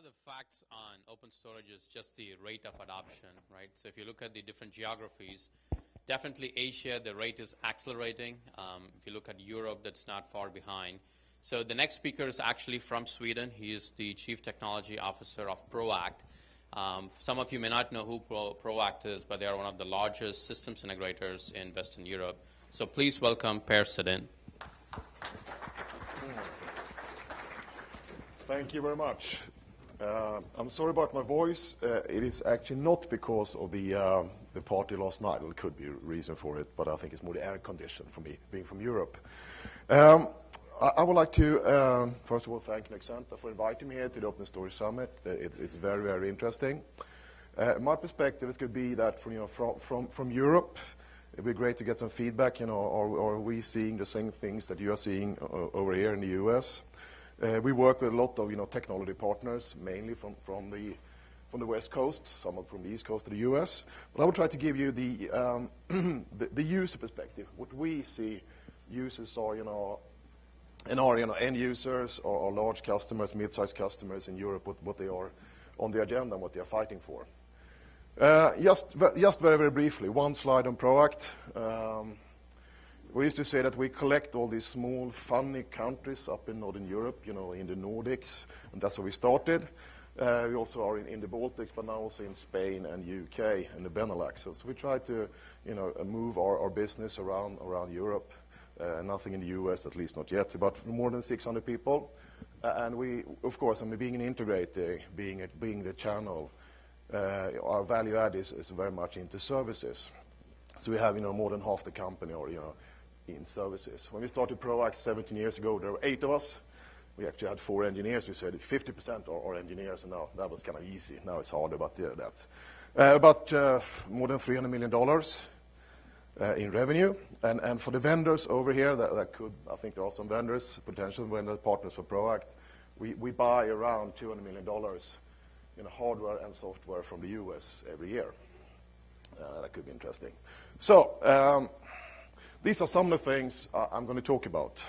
of the facts on open storage is just the rate of adoption, right? So if you look at the different geographies, definitely Asia, the rate is accelerating. If you look at Europe, that's not far behind. So the next speaker is actually from Sweden. He is the Chief Technology Officer of Proact. Some of you may not know who Proact is, but they are one of the largest systems integrators in Western Europe. So please welcome Sedhin. Thank you very much. I'm sorry about my voice. It is actually not because of the party last night. Well, it could be a reason for it, but I think it's more the air condition for me, being from Europe. I would like to, first of all, thank Nexenta for inviting me here to the Open Storage Summit. It's very, very interesting. My perspective is going to be that from Europe, it'd be great to get some feedback. Are we seeing the same things that you are seeing over here in the US? We work with a lot of technology partners, mainly from the West Coast, some from the East Coast of the US. But I will try to give you the the user perspective. What we see users are, and our end users or large customers, mid-sized customers in Europe, what they are on the agenda and what they are fighting for. Just very, very briefly, one slide on Proact. We used to say that we collect all these small, funny countries up in Northern Europe, in the Nordics, and that's where we started. We also are in the Baltics, but now also in Spain and UK and the Benelux. So we try to, move our business around Europe. Nothing in the US, at least not yet, but more than 600 people. And we, of course, being an integrator, being the channel, our value add is very much into services. So we have, more than half the company or, in services. When we started Proact 17 years ago, there were 8 of us. We actually had 4 engineers. We said 50% are engineers, and now that was kind of easy. Now it's harder, but that's. But more than $300 million in revenue. And for the vendors over here, I think there are some vendors, potential vendor partners for Proact. We buy around $200 million in hardware and software from the US every year. That could be interesting. So, these are some of the things I'm going to talk about.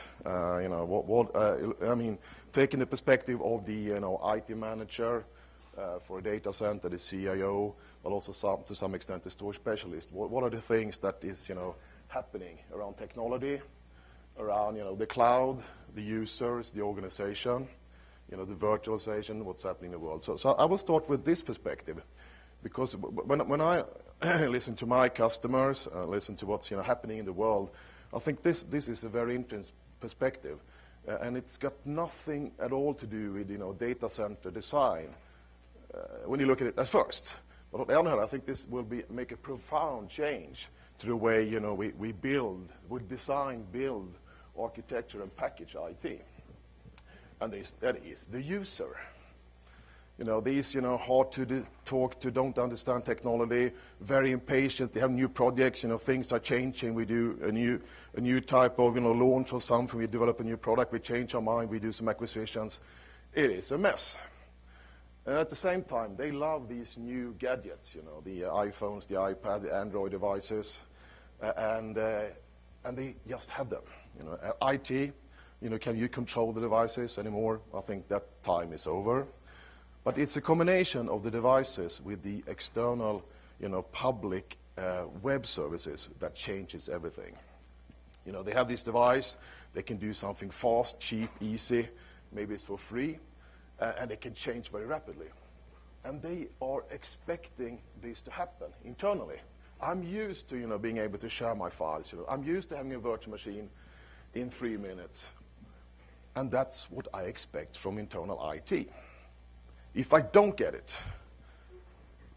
Taking the perspective of the IT manager for a data center, the CIO, but also to some extent the storage specialist. What are the things that is happening around technology, around the cloud, the users, the organization, the virtualization, what's happening in the world. So I will start with this perspective, because when I listen to my customers, listen to what's happening in the world, I think this is a very interesting perspective, and it's got nothing at all to do with data center design when you look at it at first. But on the other hand, I think this will make a profound change to the way we build, we design, build, architecture, and package IT, and that is the user. These, hard to talk to, don't understand technology, very impatient. They have new projects, things are changing. We do a new type of, launch or something. We develop a new product. We change our mind. We do some acquisitions. It is a mess. And at the same time, they love these new gadgets, the iPhones, the iPad, the Android devices, and they just have them. IT, can you control the devices anymore? I think that time is over. But it's a combination of the devices with the external, public web services that changes everything. They have this device, they can do something fast, cheap, easy, maybe it's for free, and they can change very rapidly. And they are expecting this to happen internally. I'm used to, being able to share my files. I'm used to having a virtual machine in 3 minutes. And that's what I expect from internal IT. If I don't get it,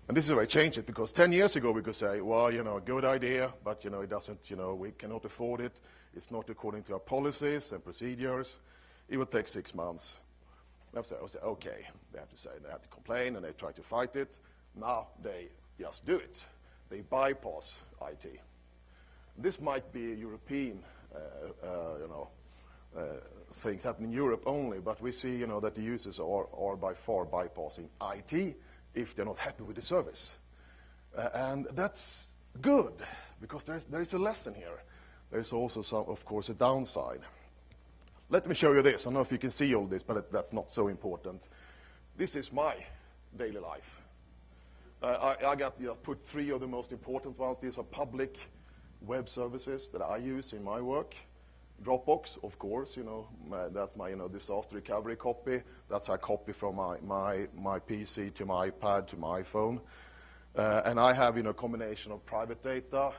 and this is where I change it, because 10 years ago we could say, well, good idea, but, it doesn't, we cannot afford it. It's not according to our policies and procedures. It would take 6 months. I would say, okay, they have to complain, and they try to fight it. Now they just do it. They bypass IT. This might be a European, things happen in Europe only, but we see, that the users are by far bypassing IT if they're not happy with the service. And that's good, because there is a lesson here. There's also of course, a downside. Let me show you this. I don't know if you can see all this, but that's not so important. This is my daily life. I got put 3 of the most important ones. These are public web services that I use in my work. Dropbox, of course, that's my disaster recovery copy. That's I copy from my PC to my iPad to my iPhone. And I have a combination of private data,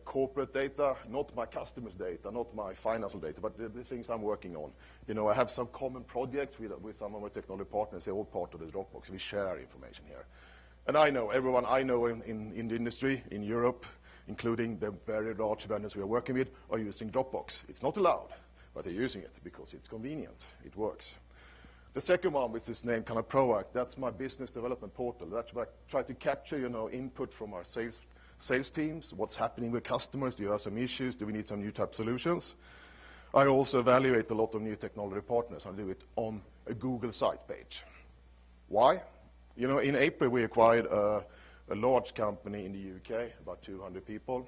corporate data, not my customers' data, not my financial data, but the things I'm working on. I have some common projects with some of my technology partners. They're all part of the Dropbox. We share information here. And I know, everyone I know in the industry, in Europe, including the very large vendors we are working with, are using Dropbox. It's not allowed, but they're using it because it's convenient. It works. The second one, which is named kind of Proact, that's my business development portal. That's where I try to capture, input from our sales teams, what's happening with customers, do you have some issues, do we need some new type solutions? I also evaluate a lot of new technology partners. I do it on a Google site page. Why? In April we acquired a large company in the UK, about 200 people,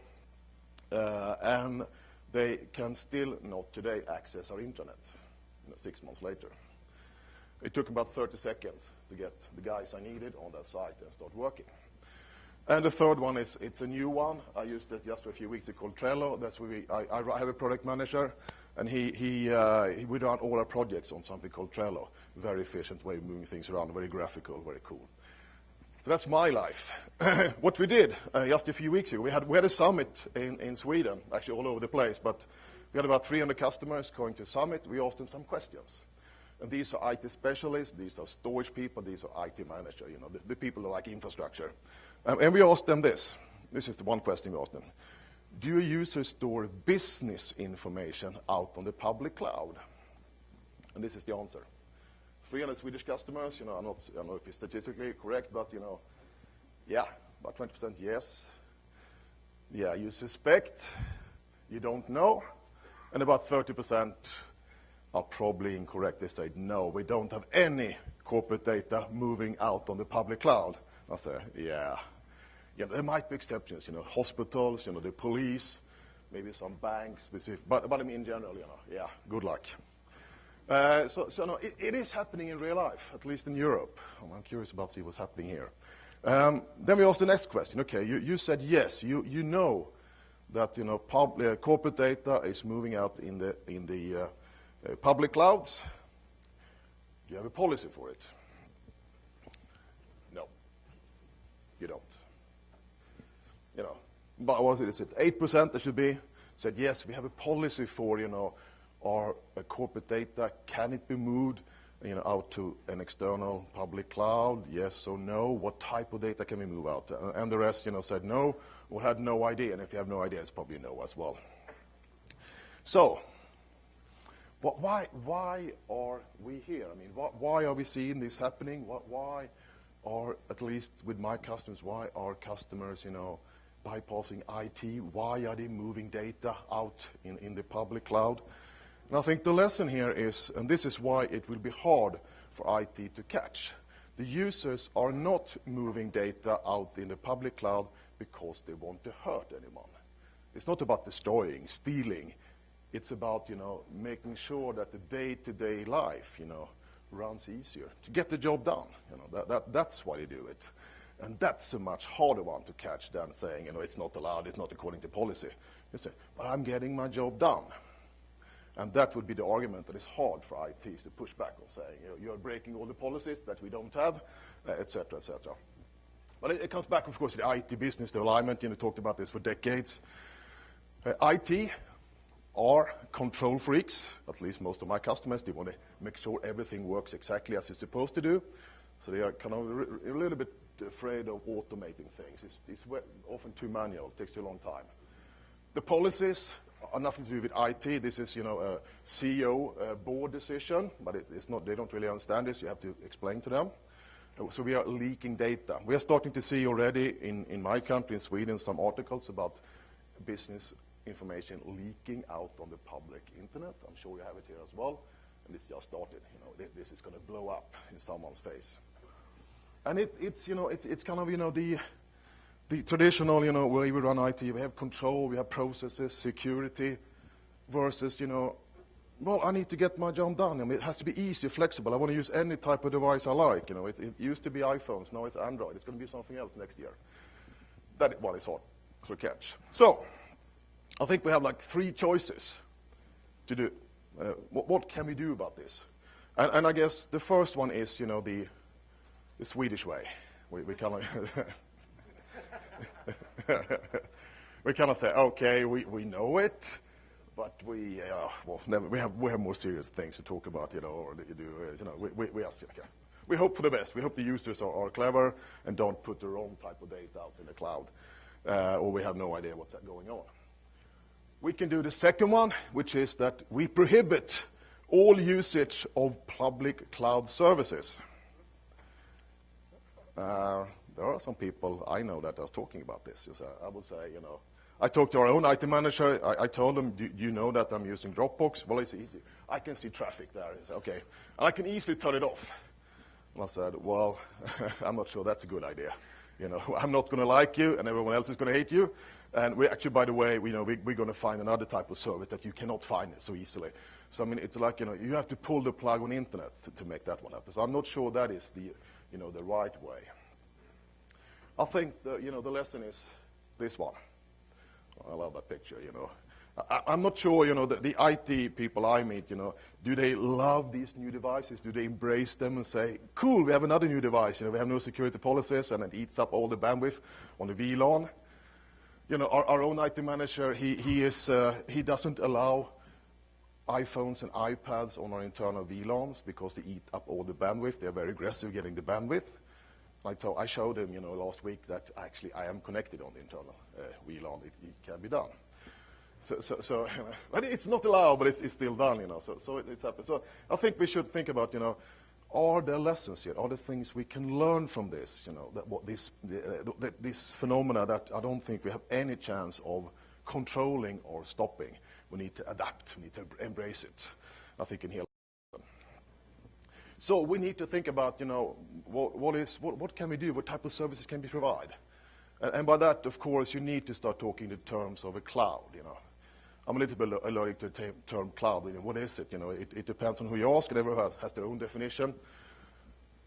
and they can still not today access our intranet 6 months later. It took about 30 seconds to get the guys I needed on that site and start working. And the third one it's a new one. I used it just for a few weeks. It's called Trello. That's where I have a product manager, and we run all our projects on something called Trello. Very efficient way of moving things around, very graphical, very cool. So that's my life. What we did just a few weeks ago, we had a summit in Sweden, actually all over the place, but we had about 300 customers going to a summit. We asked them some questions. And these are IT specialists, these are storage people, these are IT managers, the people who like infrastructure. And we asked them this. This is the one question we asked them. Do your users store business information out on the public cloud? And this is the answer. 300 Swedish customers, I don't know if it's statistically correct, but, yeah, about 20% yes. Yeah, you suspect, you don't know. And about 30% are probably incorrect. They say, no, we don't have any corporate data moving out on the public cloud. I say, yeah, there might be exceptions, hospitals, the police, maybe some banks, but I mean in general, yeah, good luck. So no, it is happening in real life, at least in Europe. I'm curious about see what's happening here. Then we asked the next question. Okay, you said yes, you know that corporate data is moving out in the public clouds. Do you have a policy for it? No, you don't. But what is it? 8% there should be said yes. We have a policy for our corporate data. Can it be moved out to an external public cloud? Yes or no. What type of data can we move out? And the rest said no or had no idea. And if you have no idea, it's probably no as well. So. But why are we here? I mean, why are we seeing this happening? Why are, at least with my customers, why are customers, bypassing IT? Why are they moving data out in the public cloud? And I think the lesson here is, and this is why it will be hard for IT to catch, the users are not moving data out in the public cloud because they want to hurt anyone. It's not about destroying, stealing. It's about, making sure that the day-to-day life, runs easier to get the job done. That's why they do it. And that's a much harder one to catch than saying, it's not allowed, it's not according to policy. You say, but I'm getting my job done. And that would be the argument that is hard for ITs to push back on saying, you're breaking all the policies that we don't have, et cetera, et cetera. But it comes back, of course, to the IT business development. Talked about this for decades. IT are control freaks, at least most of my customers. They want to make sure everything works exactly as it's supposed to do. So they are kind of a little bit afraid of automating things. It's often too manual. It takes too long time. The policies are nothing to do with IT. This is, a CEO board decision, but it's not. They don't really understand this. You have to explain to them. So we are leaking data. We are starting to see already in my country, in Sweden, some articles about business information leaking out on the public internet. I'm sure you have it here as well. And it's just started. This is going to blow up in someone's face. And it's kind of, the traditional, way we run IT. We have control, we have processes, security, versus, well, I need to get my job done. I mean, it has to be easy, flexible. I want to use any type of device I like. It used to be iPhones, now it's Android. It's going to be something else next year. That one is hard to catch. So, I think we have like 3 choices to do. What can we do about this? And I guess the first one is, the Swedish way. We kind of say, okay, we know it, but we have more serious things to talk about, or we hope for the best. We hope the users are clever and don't put the wrong type of data out in the cloud, or we have no idea what's going on. We can do the second one, which is that we prohibit all usage of public cloud services. There are some people I know that are talking about this. I would say, I talked to our own IT manager. I told him, do you know that I'm using Dropbox? Well, it's easy. I can see traffic there. He said, okay. And I can easily turn it off. And I said, well, I'm not sure that's a good idea. I'm not going to like you, and everyone else is going to hate you. And we actually, by the way, we're going to find another type of service that you cannot find so easily. So, I mean, it's like, you have to pull the plug on the internet to make that one happen. So I'm not sure that is the right way. I think the lesson is this one. I love that picture, I'm not sure, the IT people I meet, do they love these new devices? Do they embrace them and say, cool, we have another new device, we have no security policies, and it eats up all the bandwidth on the VLAN? Our own IT manager, he doesn't allow iPhones and iPads on our internal VLANs because they eat up all the bandwidth. They're very aggressive getting the bandwidth. I showed him, last week that actually I am connected on the internal VLAN. It can be done. So but it's not allowed, but it's still done, So it's happened. So I think we should think about, are there lessons here? Are there things we can learn from this? This phenomena that I don't think we have any chance of controlling or stopping. We need to adapt. We need to embrace it. I think in here. So we need to think about, what can we do? What type of services can we provide? And by that, of course, you need to start talking in terms of a cloud. I'm a little bit allergic to the term cloud. What is it? It depends on who you ask, and everyone has their own definition.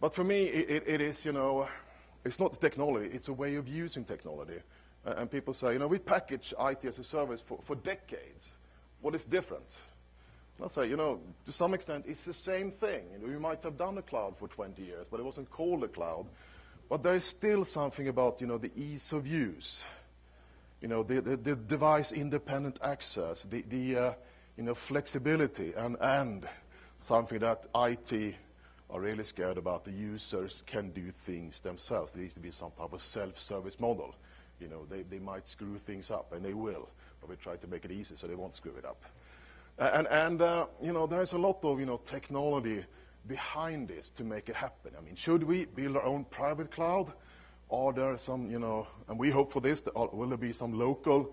But for me, it is, it's not the technology, it's a way of using technology. And people say, we package IT as a service for decades. What is different? And I say, to some extent, it's the same thing. You might have done a cloud for 20 years, but it wasn't called a cloud. But there is still something about, the ease of use. The device-independent access, the flexibility, and something that IT are really scared about. The users can do things themselves. There needs to be some type of self-service model. They might screw things up, and they will, but we try to make it easy so they won't screw it up. And there's a lot of, technology behind this to make it happen. I mean, should we build our own private cloud? Are there some, and we hope for this, will there be some local,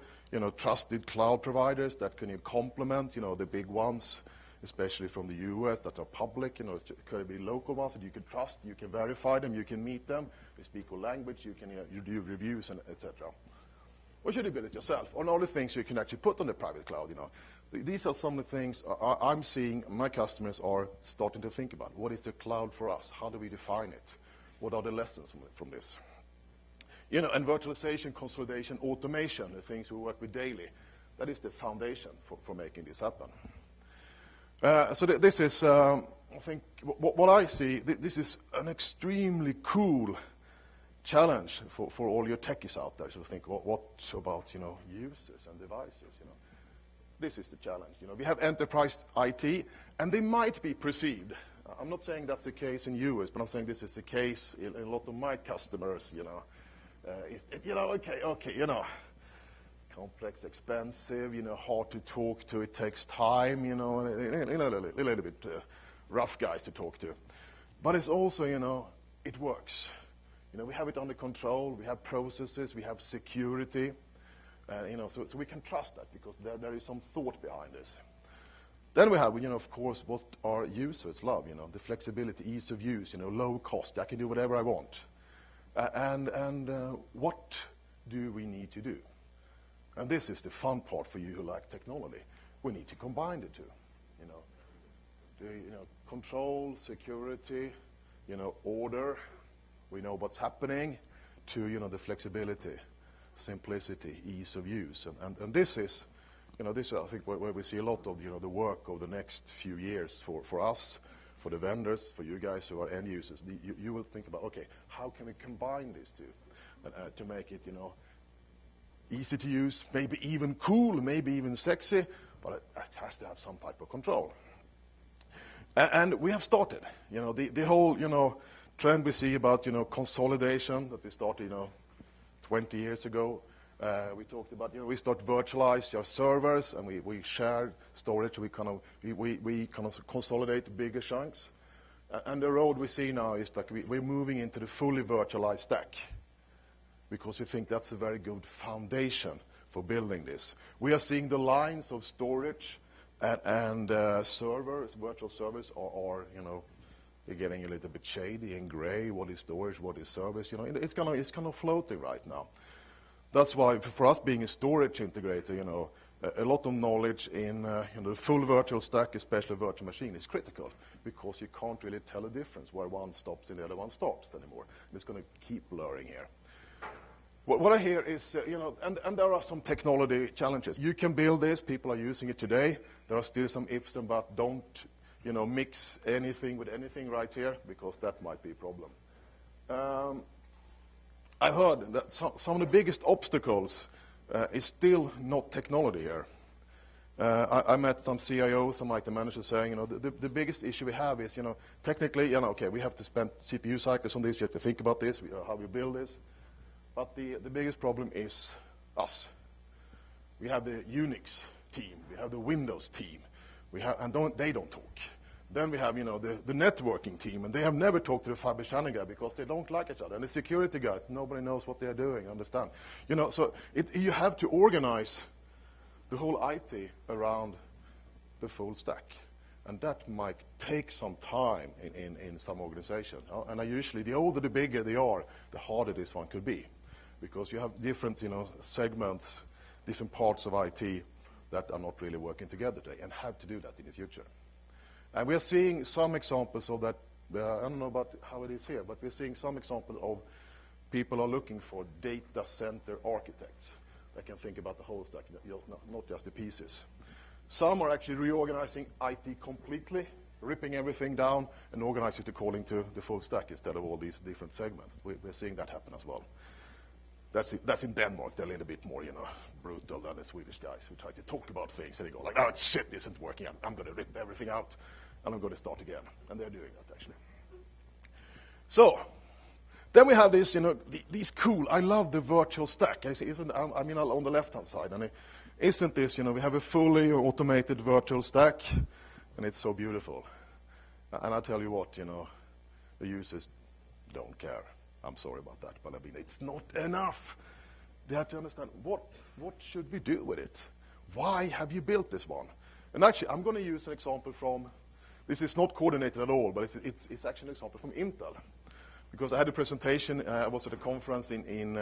trusted cloud providers that can complement, the big ones, especially from the US that are public, could be local ones that you can trust, you can verify them, you can meet them, they speak your language, you can you do reviews, and etc. Or should you build it yourself? Or all the things you can actually put on the private cloud, These are some of the things I'm seeing my customers are starting to think about. What is the cloud for us? How do we define it? What are the lessons from this? And virtualization, consolidation, automation, the things we work with daily, that is the foundation for making this happen. So this is, I think, what I see, this is an extremely cool challenge for all your techies out there. So think, what about, users and devices, This is the challenge. We have enterprise IT, and they might be perceived. I'm not saying that's the case in US, but I'm saying this is the case in a lot of my customers, complex, expensive, hard to talk to, it takes time, a little bit rough guys to talk to. But it's also, it works. We have it under control, we have processes, we have security, so we can trust that because there is some thought behind this. Then we have, of course, what our users love, the flexibility, ease of use, low cost, I can do whatever I want. And what do we need to do? And this is the fun part for you who like technology. We need to combine the two. you know, control, security, order. We know what's happening, to the flexibility, simplicity, ease of use, and this is, this is, I think where we see a lot of the work over the next few years for us, for the vendors, for you guys who are end users. You will think about, okay, how can we combine these two to make it easy to use, maybe even cool, maybe even sexy, but it has to have some type of control. And we have started, the whole trend we see about consolidation that we started 20 years ago. We talked about we start virtualize your servers, and we share storage. We kind of consolidate bigger chunks. And the road we see now is that we're moving into the fully virtualized stack, because we think that's a very good foundation for building this. We are seeing the lines of storage and servers, virtual servers, are they're getting a little bit shady and gray. What is storage? What is service? It's kind of floating right now. That's why, for us being a storage integrator, a lot of knowledge in the full virtual stack, especially virtual machine, is critical, because you can't really tell a difference where one stops and the other one starts anymore. It's going to keep blurring here. What I hear is, and there are some technology challenges. You can build this. People are using it today. There are still some ifs and buts. Don't, mix anything with anything right here, because that might be a problem. I've heard that some of the biggest obstacles is still not technology here. I met some CIOs, some IT managers saying, the biggest issue we have is, technically, okay, we have to spend CPU cycles on this. You have to think about this, how we build this. But the biggest problem is us. We have the Unix team, we have the Windows team, they don't talk. Then we have, the networking team, and they have never talked to the fiber channel guy because they don't like each other. And the security guys, nobody knows what they're doing, understand? So you have to organize the whole IT around the full stack. And that might take some time in some organization. And usually, the older, the bigger they are, the harder this one could be. Because you have different, segments, different parts of IT that are not really working together today, and have to do that in the future. And we are seeing some examples of that. I don't know about how it is here, but we're seeing some examples of people are looking for data center architects that can think about the whole stack, not just the pieces. Some are actually reorganizing IT completely, ripping everything down, and organizing it according to the full stack instead of all these different segments. We're seeing that happen as well. That's in Denmark. They're a little bit more, brutal than the Swedish guys who try to talk about things, and they go like, oh, shit, this isn't working. I'm going to rip everything out, and I'm going to start again. And they're doing that, actually. So then we have this, these cool, I love the virtual stack. On the left-hand side. And isn't this, we have a fully automated virtual stack, and it's so beautiful. And I tell you what, the users don't care. I'm sorry about that, but it's not enough. They have to understand, what should we do with it? Why have you built this one? And actually, I'm going to use an example from, this is not coordinated at all, but it's actually an example from Intel. Because I had a presentation, I was at a conference in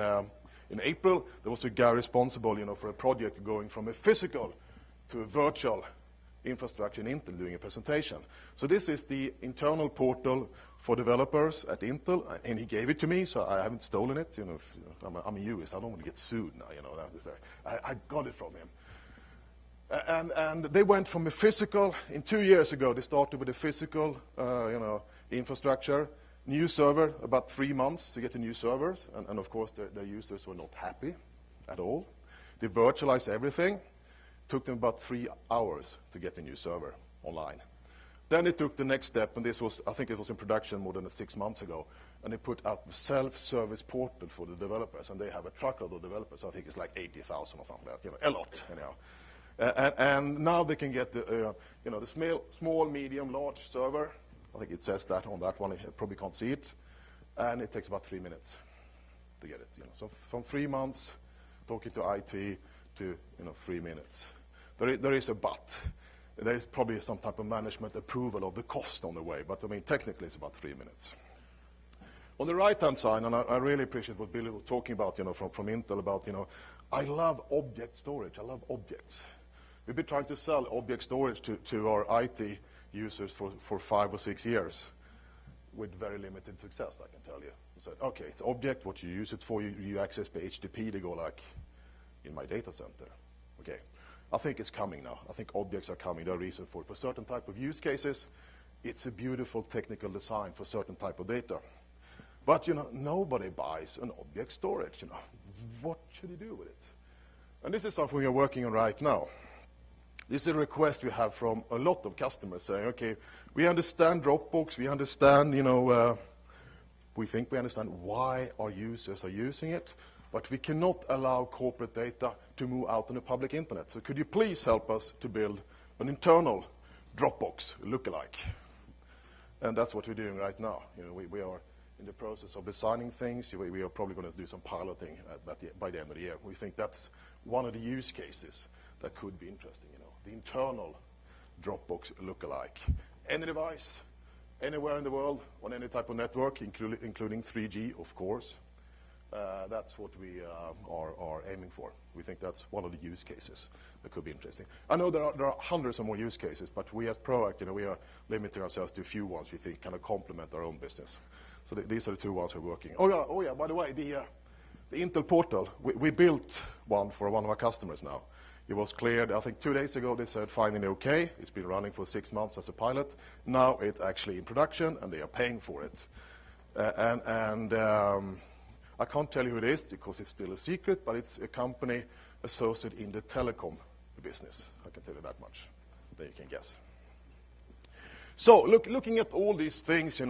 April. There was a guy responsible, for a project going from a physical to a virtual infrastructure in Intel, doing a presentation. So this is the internal portal for developers at Intel, and he gave it to me, so I haven't stolen it. I'm a US, I don't want to get sued now. I got it from him. And they went from a physical, in 2 years ago, they started with a physical, infrastructure, new server, about 3 months to get the new servers, and of course their users were not happy at all. They virtualized everything. Took them about 3 hours to get the new server online. Then they took the next step, and this was, I think it was in production more than 6 months ago, and they put out the self-service portal for the developers, and they have a truckload of developers. I think it's like 80,000 or something like that, a lot, and now they can get the small, medium, large server. I think it says that on that one. You probably can't see it, and it takes about 3 minutes to get it. So from 3 months talking to IT to 3 minutes. There is a but. There is probably some type of management approval of the cost on the way, but technically it's about 3 minutes. On the right-hand side, and I really appreciate what Billy was talking about, from Intel about, I love object storage. I love objects. We've been trying to sell object storage to our IT users for 5 or 6 years with very limited success, I can tell you. We said, okay, it's object, what you use it for, you access by HTTP, they go like in my data center. Okay, I think it's coming now. I think objects are coming. There are reasons for it. For certain type of use cases, it's a beautiful technical design for certain type of data. But, nobody buys an object storage, What should you do with it? And this is something we are working on right now. This is a request we have from a lot of customers saying, okay, we understand Dropbox, we understand, we think we understand why our users are using it, but we cannot allow corporate data to move out on the public internet. So could you please help us to build an internal Dropbox lookalike? And that's what we're doing right now. We are in the process of designing things. We are probably going to do some piloting by the end of the year. We think that's one of the use cases that could be interesting, the internal Dropbox lookalike. Any device, anywhere in the world, on any type of network, including 3G, of course. That's what we are aiming for. We think that's one of the use cases that could be interesting. I know there are hundreds of more use cases, but we as Proact, we are limiting ourselves to a few ones we think kind of complement our own business. So these are the 2 ones we're working. Oh yeah, by the way, the Intel portal, we built one for one of our customers now. It was cleared, I think 2 days ago, they said finally okay. It's been running for 6 months as a pilot. Now it's actually in production, and they are paying for it. I can't tell you who it is because it's still a secret, but it's a company associated in the telecom business. I can tell you that much. Then you can guess. So looking at all these things, in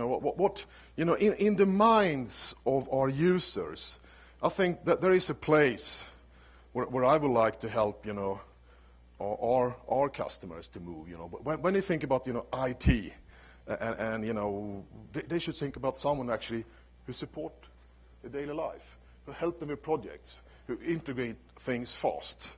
the minds of our users, I think that there is a place where I would like to help, our customers to move. When they think about, IT, and they should think about someone actually who support their daily life, who help them with projects, who integrate things fast.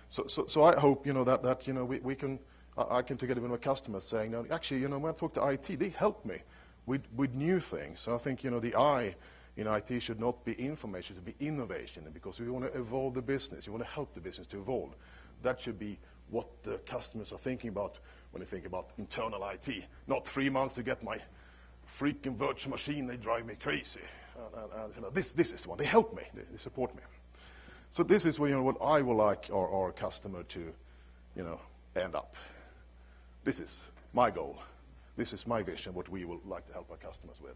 So I hope, that we can. I can together with my customers saying, actually, when I talk to IT, they help me with new things. So I think, the I in IT should not be information, it should be innovation, because we want to evolve the business. We want to help the business to evolve. That should be what the customers are thinking about when they think about internal IT. Not 3 months to get my freaking virtual machine, they drive me crazy. This is the one. They help me. They support me. So this is what I would like our customer to, end up. This is my goal. This is my vision, what we would like to help our customers with.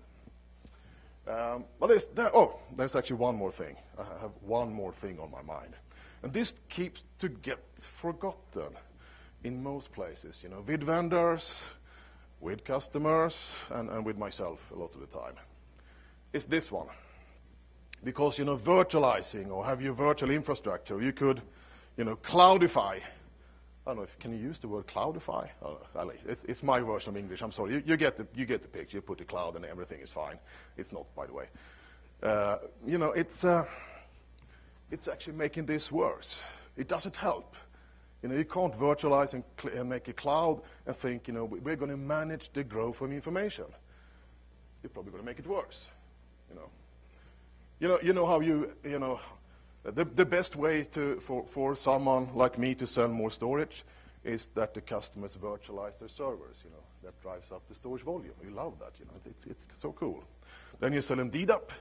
But there's actually one more thing. I have one more thing on my mind. And this keeps to get forgotten in most places, with vendors, with customers, and with myself a lot of the time. It's this one. Because, virtualizing or have your virtual infrastructure, you could, cloudify. I don't know can you use the word cloudify? It's my version of English. I'm sorry. You get the picture. You put the cloud and everything is fine. It's not, by the way. It's actually making this worse. It doesn't help. You can't virtualize and make a cloud and think, we're going to manage the growth of information. You're probably going to make it worse. You know how the best way for someone like me to sell more storage is that the customers virtualize their servers. That drives up the storage volume. We love that. It's so cool. Then you sell them DDAP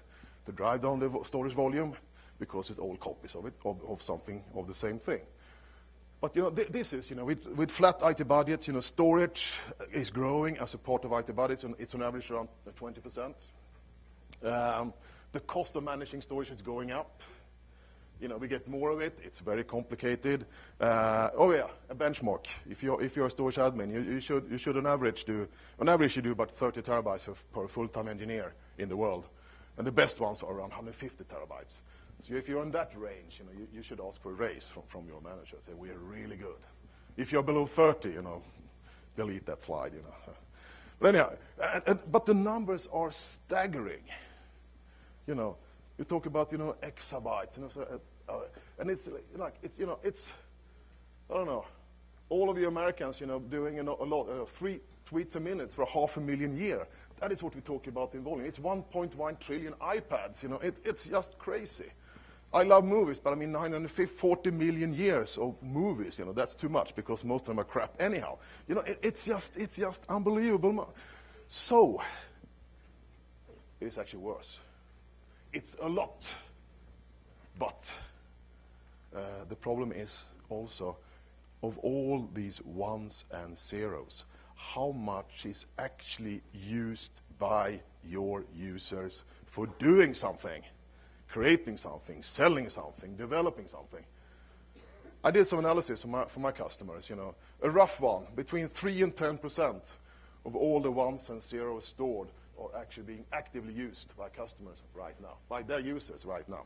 to drive down the storage volume because it's all copies of it of something of the same thing. But this is with flat IT budgets. Storage is growing as a part of IT budgets, and it's on average around 20%. The cost of managing storage is going up. We get more of it. It's very complicated. A benchmark. If you're a storage admin, you should on average do about 30 terabytes per full-time engineer in the world, and the best ones are around 150 terabytes. So if you're in that range, you should ask for a raise from your manager. Say we are really good. If you're below 30, delete that slide. But anyhow, but the numbers are staggering. You talk about exabytes, and it's I don't know. All of you Americans, doing a lot 3 tweets a minute for 500,000 a year. That is what we talk about in volume. It's 1.1 trillion iPads. It's just crazy. I love movies, but I mean 940 million years of movies, that's too much because most of them are crap anyhow. It's just unbelievable. So, it's actually worse. It's a lot. But the problem is also, of all these ones and zeros, how much is actually used by your users for doing something, creating something, selling something, developing something. I did some analysis for my customers, a rough one, between 3 and 10% of all the ones and zeros stored are actually being actively used by customers right now, by their users right now.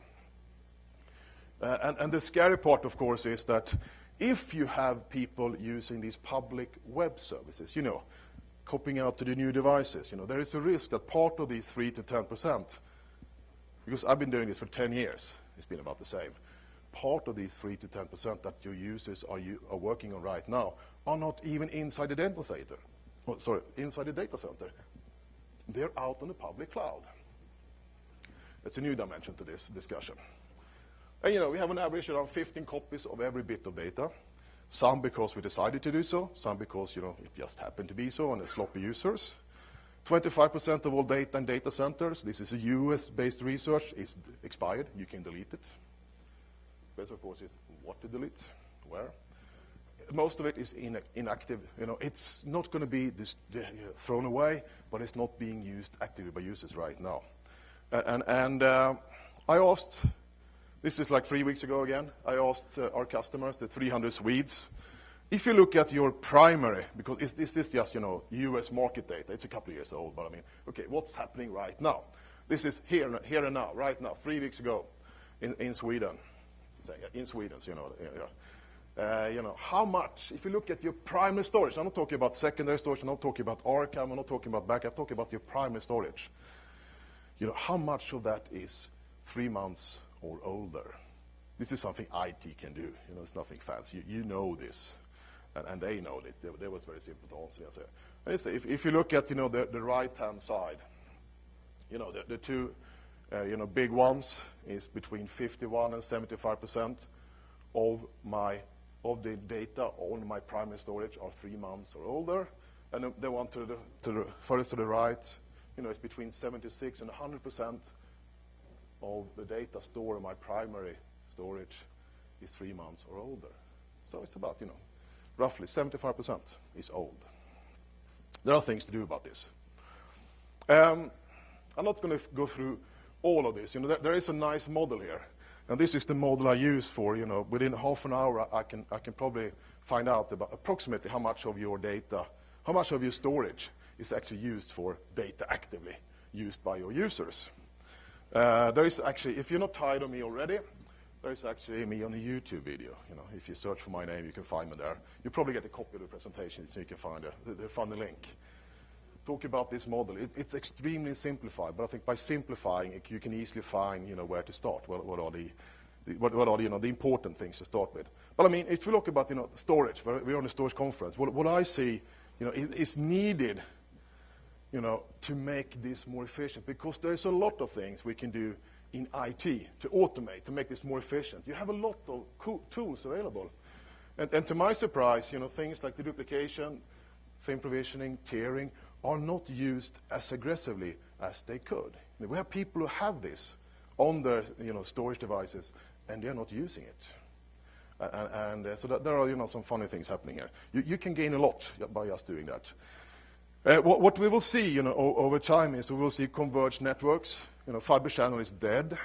And the scary part, of course, is that if you have people using these public web services, copying out to the new devices, there is a risk that part of these 3 to 10%, because I've been doing this for 10 years, it's been about the same, part of these 3 to 10% that your users are working on right now are not even inside the data center. Inside the data center. They're out on the public cloud. It's a new dimension to this discussion. And we have an average around 15 copies of every bit of data. Some because we decided to do so, some because it just happened to be so, and it's sloppy users. 25% of all data in data centers, this is a US-based research, is expired. You can delete it. First, of course, is what to delete, where. Most of it is inactive. It's not going to be thrown away, but it's not being used actively by users right now. And I asked, this is like 3 weeks ago again, I asked our customers, the 300 Swedes, if you look at your primary, because is this just, US market data, it's a couple of years old, but I mean, okay, what's happening right now? This is here and now, right now, 3 weeks ago in Sweden. In Sweden, how much, if you look at your primary storage, I'm not talking about secondary storage, I'm not talking about archive, I'm not talking about backup, I'm talking about your primary storage. How much of that is 3 months or older? This is something IT can do. It's nothing fancy. You know this, and they know this. That was very simple to answer. And if you look at the right-hand side, the two big ones is between 51 and 75% of the data on my primary storage are 3 months or older, and the one furthest to the right, is between 76 and 100% of the data stored in my primary storage is 3 months or older. So it's about, roughly 75% is old. There are things to do about this. I'm not going to go through all of this. There is a nice model here. And this is the model I use for, within half an hour, I can probably find out about approximately how much of your data, how much of your storage is actually used for data actively used by your users. There is actually, if you're not tired of me already, there is actually me on a YouTube video. If you search for my name, you can find me there. You probably get a copy of the presentation, so you can find the link. Talk about this model. It's extremely simplified, but I think by simplifying it, you can easily find, where to start. What are the important things to start with? But I mean, if you look about, storage, we're on a storage conference. What I see, is needed, to make this more efficient, because there's a lot of things we can do in IT to automate, to make this more efficient. You have a lot of cool tools available. And to my surprise, things like the duplication, theme provisioning, tiering, are not used as aggressively as they could. We have people who have this on their storage devices, and they're not using it. So there are some funny things happening here. You can gain a lot by just doing that. What we will see over time is we will see converged networks. Fiber channel is dead.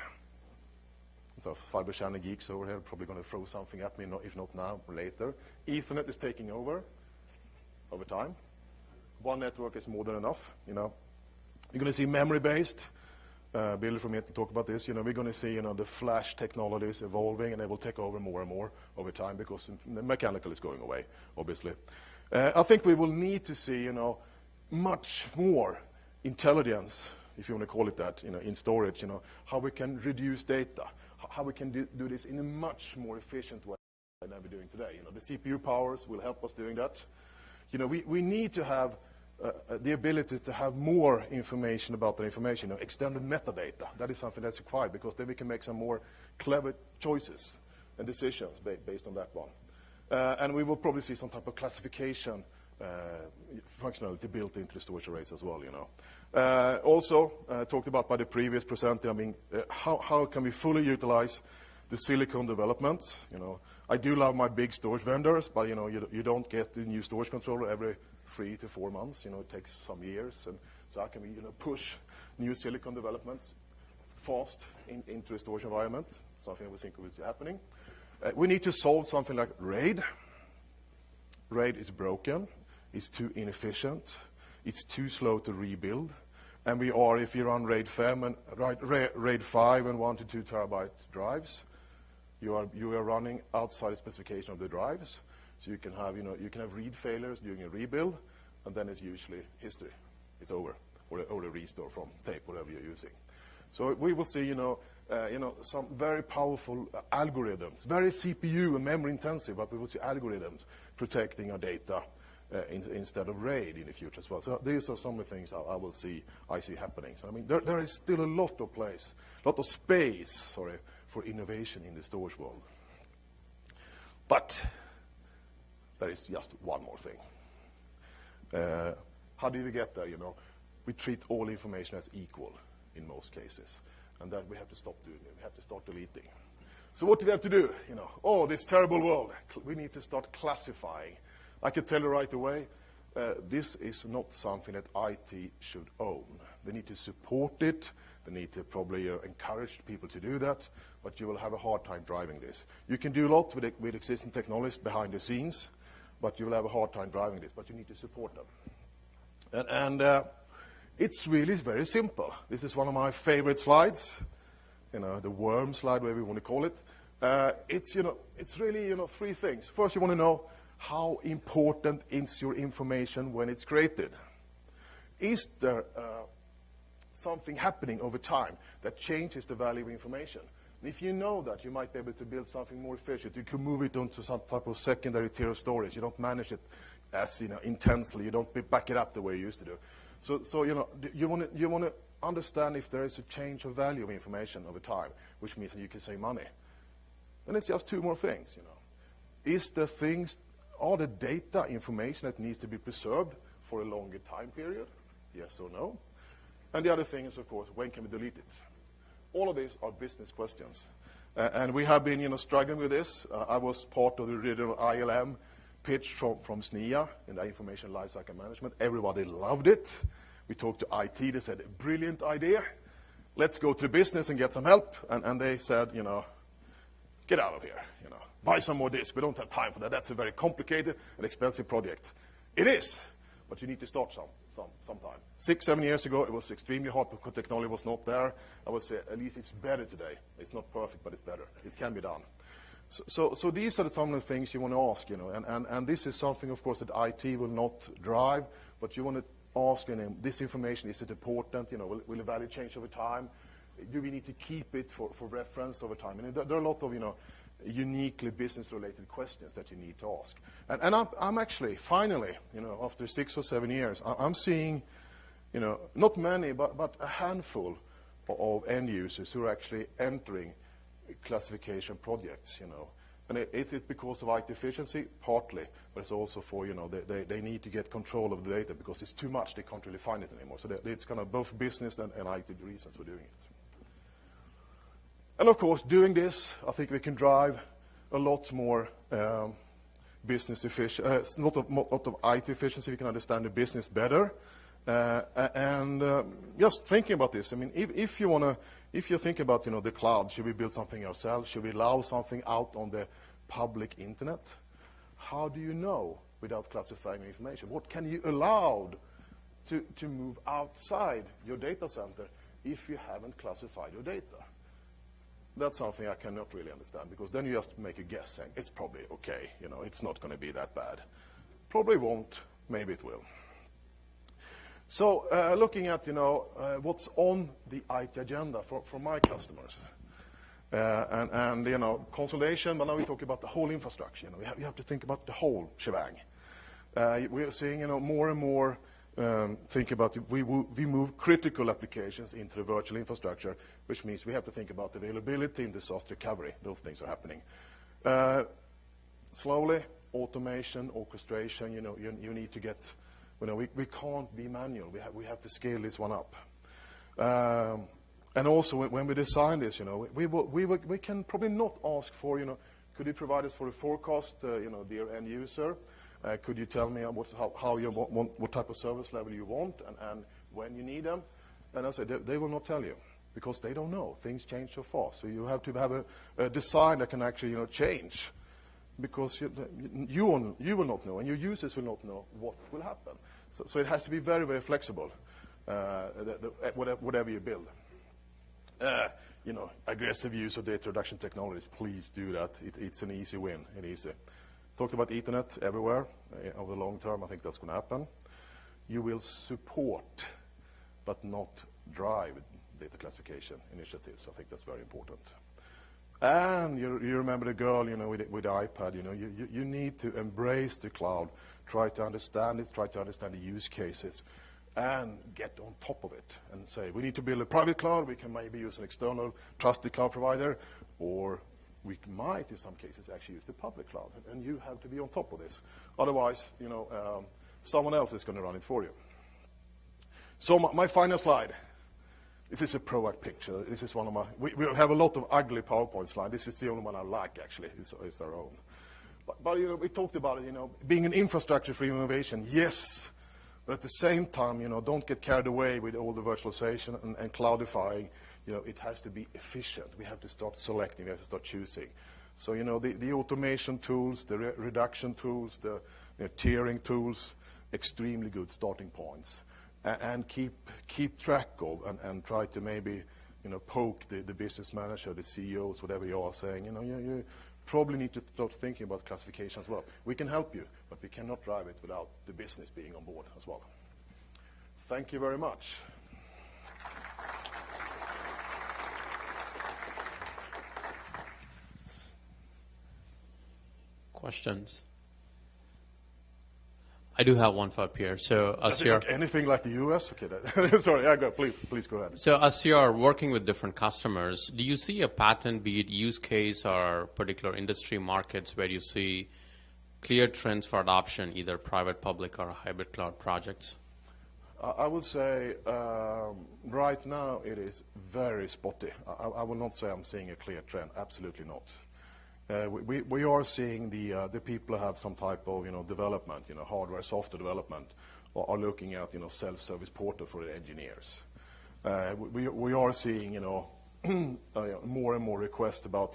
So fiber channel geeks over here are probably going to throw something at me, if not now, later. Ethernet is taking over time. One network is more than enough. You're going to see memory-based. Bill from here to talk about this. We're going to see the flash technologies evolving, and they will take over more and more over time because the mechanical is going away, obviously. I think we will need to see much more intelligence, if you want to call it that, in storage. How we can reduce data, how we can do this in a much more efficient way than we're doing today. The CPU powers will help us doing that. We need to have the ability to have more information about the information, extended metadata. That is something that's required, because then we can make some more clever choices and decisions based on that one. And we will probably see some type of classification functionality built into the storage arrays as well. Also, talked about by the previous presenter, how can we fully utilize the silicon development? I do love my big storage vendors, but you don't get the new storage controller every 3 to 4 months. It takes some years, and so how can we push new silicon developments fast into the storage environment? Something we think is happening. We need to solve something like RAID. RAID is broken. It's too inefficient. It's too slow to rebuild. And if you run RAID 5 and 1 to 2 terabyte drives, you are running outside the specification of the drives. So you can have read failures during a rebuild, and then it's usually history. It's over, or a restore from tape, whatever you're using. So we will see, some very powerful algorithms, very CPU and memory intensive, but we will see algorithms protecting our data instead of RAID in the future as well. So these are some of the things I see happening. So there is still a lot of space for innovation in the storage world. But there is just one more thing. How do we get there? We treat all information as equal in most cases, and that we have to stop doing it. We have to start deleting. So what do we have to do? This terrible world. We need to start classifying. I can tell you right away, this is not something that IT should own. They need to support it. They need to probably encourage people to do that, but you will have a hard time driving this. You can do a lot with existing technologies behind the scenes, but you will have a hard time driving this, but you need to support them. And it's really very simple. This is one of my favorite slides, the worm slide, whatever you want to call it. It's really, 3 things. First, you want to know how important is your information when it's created. Is there something happening over time that changes the value of information? And if you know that, you might be able to build something more efficient. You can move it onto some type of secondary tier of storage. You don't manage it as intensely. You don't back it up the way you used to do. So you want to understand if there is a change of value of information over time, which means that you can save money. Then it's just 2 more things. Are the data information that needs to be preserved for a longer time period? Yes or no? And the other thing is, of course, when can we delete it? All of these are business questions. And we have been struggling with this. I was part of the original ILM pitch from SNIA in the Information Lifecycle Management. Everybody loved it. We talked to IT. They said, brilliant idea. Let's go to the business and get some help. And they said, get out of here. Buy some more disks. We don't have time for that. That's a very complicated and expensive project. It is, but you need to start sometime. 6, 7 years ago, it was extremely hard because technology was not there. I would say at least it's better today. It's not perfect, but it's better. It can be done. So these are some of the things you want to ask, and this is something, of course, that IT will not drive, but you want to ask, this information, is it important? Will the value change over time? Do we need to keep it for reference over time? And there are a lot of, uniquely business-related questions that you need to ask. And I'm actually, finally, after 6 or 7 years, I'm seeing, not many, but a handful of end users who are actually entering classification projects, And it's because of IT efficiency, partly, but it's also for, they need to get control of the data because it's too much, they can't really find it anymore. So it's kind of both business and IT reasons for doing it. And of course, doing this, I think we can drive a lot more business efficiency, lot of IT efficiency. We can understand the business better. And just thinking about this, if you think about, the cloud, should we build something ourselves? Should we allow something out on the public internet? How do you know without classifying information? What can you allow to move outside your data center if you haven't classified your data? That's something I cannot really understand, because then you just make a guess saying it's probably okay, it's not going to be that bad. Probably won't, maybe it will. So looking at, what's on the IT agenda for my customers. And consolidation, but now we talk about the whole infrastructure. We have to think about the whole shebang. We are seeing, more and more think about it. We move critical applications into the virtual infrastructure, which means we have to think about availability and disaster recovery. Those things are happening. Slowly, automation, orchestration, you need to get, we can't be manual. We have to scale this one up. And also, when we design this, we can probably not ask for, could you provide us for a forecast, dear end user? Could you tell me how you want, what type of service level you want, and when you need them? And I said, they will not tell you, because they don't know. Things change so fast. So you have to have a design that can actually, change, because you will not know, and your users will not know what will happen. So it has to be very, very flexible, whatever you build. Aggressive use of data reduction technologies, please do that. It's an easy win, Talked about Ethernet everywhere. Over the long term, I think that's going to happen. You will support, but not drive data classification initiatives. I think that's very important. And you remember the girl, with the iPad, you need to embrace the cloud, try to understand it, try to understand the use cases, and get on top of it and say, we need to build a private cloud, we can maybe use an external trusted cloud provider, or we might, in some cases, actually use the public cloud. And you have to be on top of this. Otherwise, someone else is going to run it for you. So my final slide. This is a Proact picture. This is one of my, we have a lot of ugly PowerPoint slides. This is the only one I like, actually. It's our own. But we talked about it, being an infrastructure for innovation, yes. But at the same time, don't get carried away with all the virtualization and cloudifying. It has to be efficient. We have to start selecting. We have to start choosing. So, the automation tools, the reduction tools, the tiering tools, extremely good starting points. And keep track of and try to maybe, poke the business manager, the CEOs, whatever you are saying. You probably need to start thinking about classification as well. We can help you, but we cannot drive it without the business being on board as well. Thank you very much. Questions? I do have one for Pierre. So as you're anything like the US? Okay, sorry. Go. Please go ahead. So as you're working with different customers, do you see a pattern, be it use case or particular industry markets, where you see clear trends for adoption, either private, public, or hybrid cloud projects? I would say right now it is very spotty. I will not say I'm seeing a clear trend. Absolutely not. We are seeing the people who have some type of development, hardware, software development, are looking at self-service portal for the engineers. We are seeing more and more requests about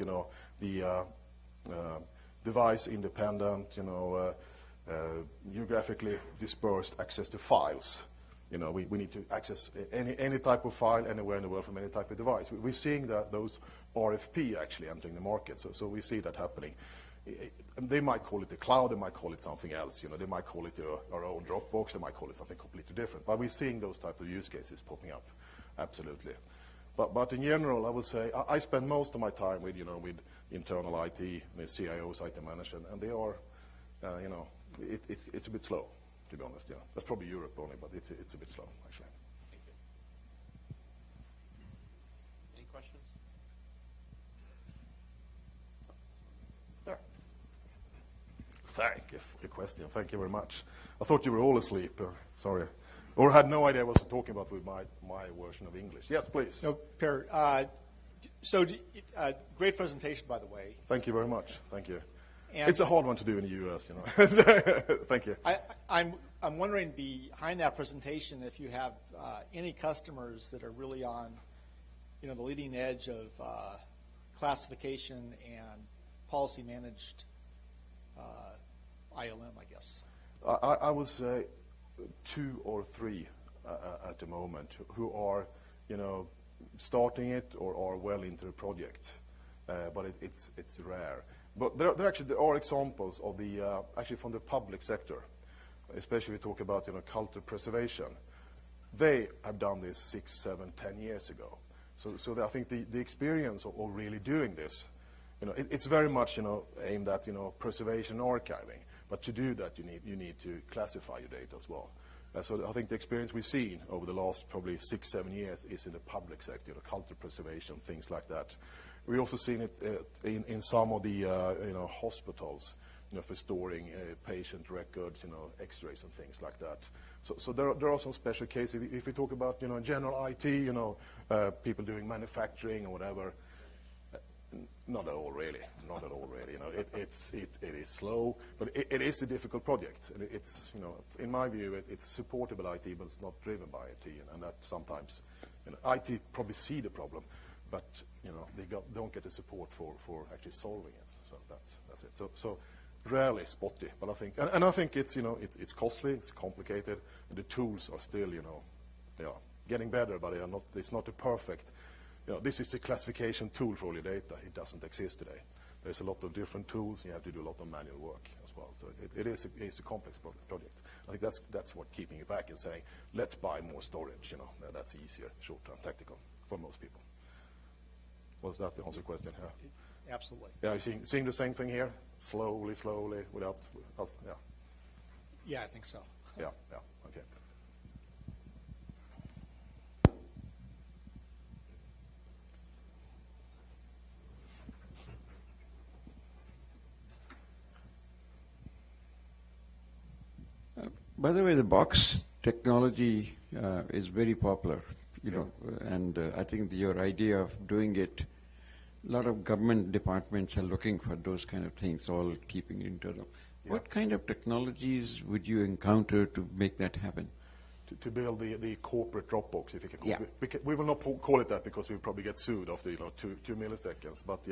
the device independent, geographically dispersed access to files. We need to access any type of file anywhere in the world from any type of device. We're seeing those RFP actually entering the market, so we see that happening. They might call it the cloud, they might call it something else. They might call it our own Dropbox, they might call it something completely different. But we're seeing those type of use cases popping up, absolutely. But in general, I would say I spend most of my time with with internal IT, with CIOs, IT managers, and they are, it's a bit slow. To be honest, that's probably Europe only, but it's a bit slow, actually. Thank you. Any questions? Yeah. Thank you for your question. Thank you very much. I thought you were all asleep. Sorry. Or had no idea what I was talking about with my version of English. Yes, please. No, Per. Great presentation, by the way. Thank you very much. Thank you. And it's a hard one to do in the U.S., Thank you. I'm wondering, behind that presentation, if you have any customers that are really on, the leading edge of classification and policy managed ILM, I guess. I would say 2 or 3 at the moment who are, starting it or are well into the project, but it's rare. But there are examples of actually from the public sector, especially we talk about culture preservation. They have done this 6, 7, 10 years ago. So I think the experience of really doing this, it's very much aimed at preservation and archiving. But to do that, you need to classify your data as well. So I think the experience we've seen over the last probably 6-7 years is in the public sector, culture preservation, things like that. We've also seen it in some of the hospitals, for storing patient records, X-rays and things like that. So there are some special cases. If we talk about general IT, people doing manufacturing or whatever, not at all really. Not at all really. It is slow, but it is a difficult project. It's in my view, it's supportable IT, but it's not driven by IT, and that sometimes IT probably see the problem, but they don't get the support for actually solving it. So that's it. So rarely spotty, but I think and I think it's it's costly, it's complicated, and the tools are still getting better, but it's not a perfect. This is a classification tool for all your data. It doesn't exist today. There's a lot of different tools, and you have to do a lot of manual work as well. So it is a complex project. I think that's what keeping it back and saying, let's buy more storage. That's easier, short-term, tactical for most people. Was that the answer question? Yeah. Absolutely. Yeah, you seeing the same thing here? Slowly, without, yeah. Yeah, I think so. Yeah, okay. By the way, the box technology is very popular, and I think your idea of doing it, a lot of government departments are looking for those kind of things, all keeping it internal. Yeah. What kind of technologies would you encounter to make that happen? To build the corporate Dropbox, if you can call it. We will not call it that because we'll probably get sued after 2 milliseconds. But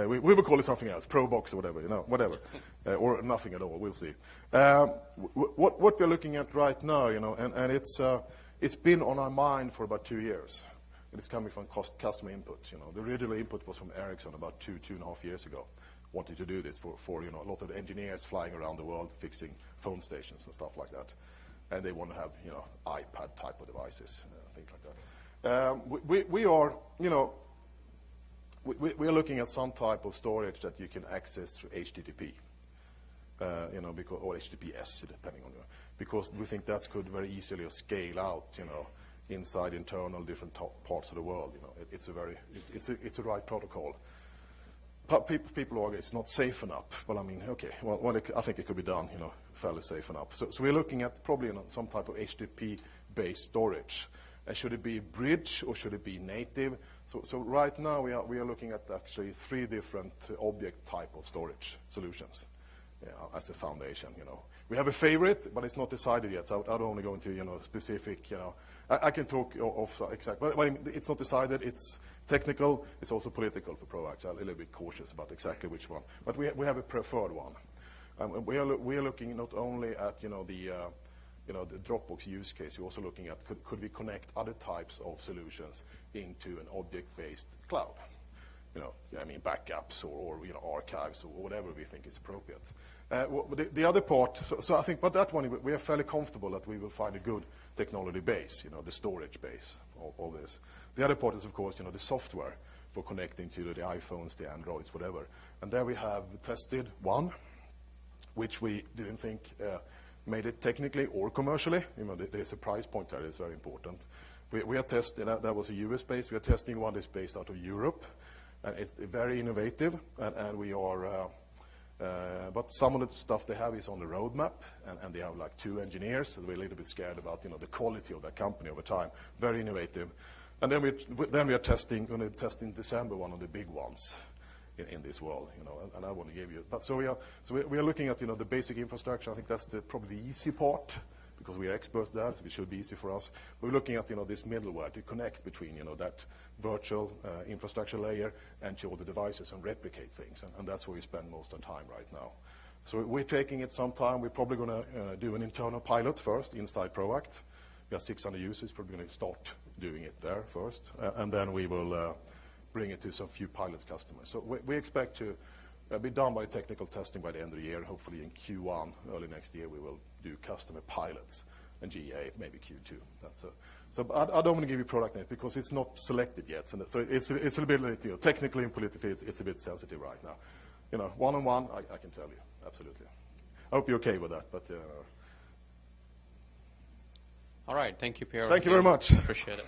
we will call it something else, ProBox or whatever, whatever, or nothing at all. We'll see. What we're looking at right now, and it's been on our mind for about 2 years. It's coming from customer input. The original input was from Ericsson about 2.5 years ago, wanting to do this for a lot of engineers flying around the world fixing phone stations and stuff like that, and they want to have iPad type of devices, things like that. We are we are looking at some type of storage that you can access through HTTP, because, or HTTPS, depending on because we think that could very easily scale out, inside internal different parts of the world. It's a right protocol. People argue it's not safe enough, but I mean, okay, well, I think it could be done, fairly safe enough. So we're looking at probably some type of HTTP-based storage. Should it be bridge or should it be native? So right now we are looking at actually 3 different object type of storage solutions as a foundation. We have a favorite, but it's not decided yet. So I don't want to go into specific. I can talk of exact, but it's not decided. It's technical. It's also political for Proact. So I'm a little bit cautious about exactly which one. But we have a preferred one. We are looking not only at the Dropbox use case. We're also looking at could we connect other types of solutions into an object-based cloud. Backups or archives or whatever we think is appropriate. The other part, so I think, but that one we are fairly comfortable that we will find a good technology base, the storage base of this. The other part is, of course, the software for connecting to the iPhones, the Androids, whatever. And there we have tested one, which we didn't think made it technically or commercially. There's a price point there that's very important. We are testing, that was a US base. We are testing one that's based out of Europe. And it's very innovative, and we are, but some of the stuff they have is on the roadmap, and they have like 2 engineers, so we're a little bit scared about the quality of that company over time. Very innovative. And then we are testing, going to test in December one of the big ones in this world, and I want to give you. But so we are looking at the basic infrastructure. I think that's probably the easy part, because we are experts there, so it should be easy for us. We're looking at this middleware to connect between that virtual infrastructure layer and to all the devices and replicate things, and that's where we spend most of the time right now. So we're taking it some time. We're probably going to do an internal pilot first inside Proact. We have 600 users, probably going to start doing it there first, and then we will bring it to some few pilot customers. So we expect to be done by technical testing by the end of the year. Hopefully in Q1, early next year, we will do customer pilots and GA, maybe Q2. So I don't want to give you product name because it's not selected yet. So it's a bit, technically and politically, it's a bit sensitive right now. One-on-one, I can tell you, absolutely. I hope you're okay with that, but All right. Thank you, Pierre. Thank you very much. Appreciate it.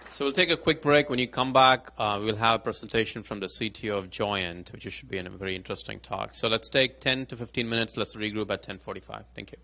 So we'll take a quick break. When you come back, we'll have a presentation from the CTO of Joyent, which should be a very interesting talk. So let's take 10 to 15 minutes. Let's regroup at 10:45. Thank you.